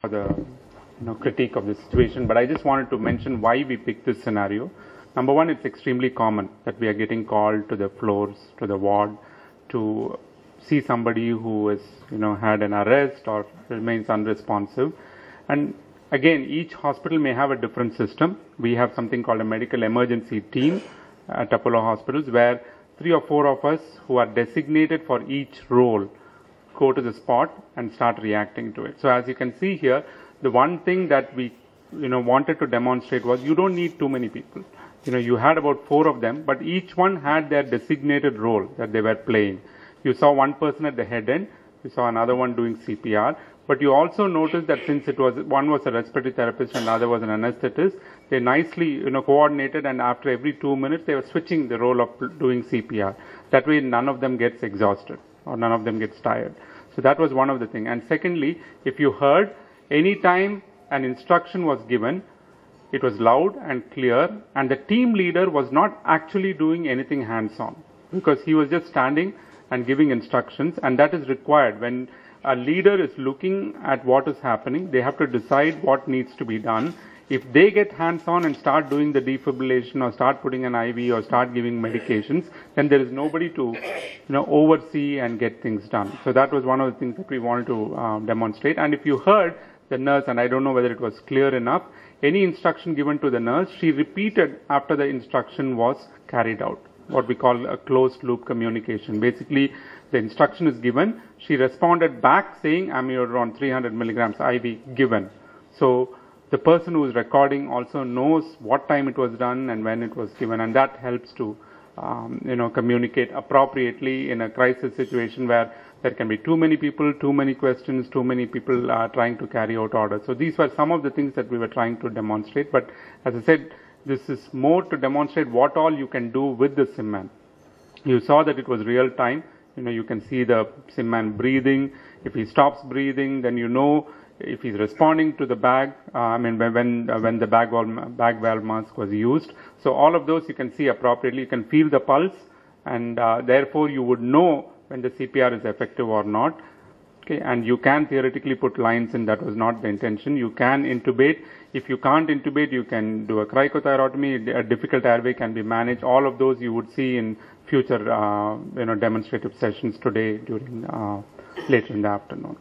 for the critique of the situation, but I just wanted to mention why we picked this scenario. Number one, it's extremely common that we are getting called to the floors, to the ward, to see somebody who has had an arrest or remains unresponsive. And again, each hospital may have a different system. We have something called a medical emergency team at Apollo hospitals, where 3 or 4 of us who are designated for each role go to the spot and start reacting to it. So as you can see here, the one thing that we wanted to demonstrate was you don't need too many people. You had about 4 of them, but each one had their designated role that they were playing. You saw one person at the head end, you saw another one doing CPR, but you also noticed that since one was a respiratory therapist and the other was an anesthetist, they nicely coordinated, and after every 2 minutes they were switching the role of doing CPR. That way none of them gets exhausted or none of them gets tired. So that was one of the things. And secondly, if you heard, any time an instruction was given, it was loud and clear, and the team leader was not actually doing anything hands-on, because he was just standing and giving instructions, and that is required. When a leader is looking at what is happening, they have to decide what needs to be done. If they get hands-on and start doing the defibrillation or start putting an IV or start giving medications, then there is nobody to oversee and get things done. So that was one of the things that we wanted to demonstrate. And if you heard the nurse, and I don't know whether it was clear enough, any instruction given to the nurse, she repeated after the instruction was carried out, what we call a closed loop communication. Basically, the instruction is given, she responded back saying amiodarone 300 milligrams IV given. So the person who is recording also knows what time it was done and when it was given, and that helps to communicate appropriately in a crisis situation where there can be too many people, too many questions, too many people trying to carry out orders. So these were some of the things that we were trying to demonstrate. But as I said, this is more to demonstrate what all you can do with the SIMMAN. You saw that it was real time. You can see the SIMMAN breathing. If he stops breathing, then if he's responding to the bag, when the bag valve mask was used. So all of those you can see appropriately. You can feel the pulse, and therefore you would know when the CPR is effective or not. Okay, and you can theoretically put lines in. That was not the intention. You can intubate. If you can't intubate, you can do a cricothyrotomy. A difficult airway can be managed. All of those you would see in future demonstrative sessions today during later in the afternoon.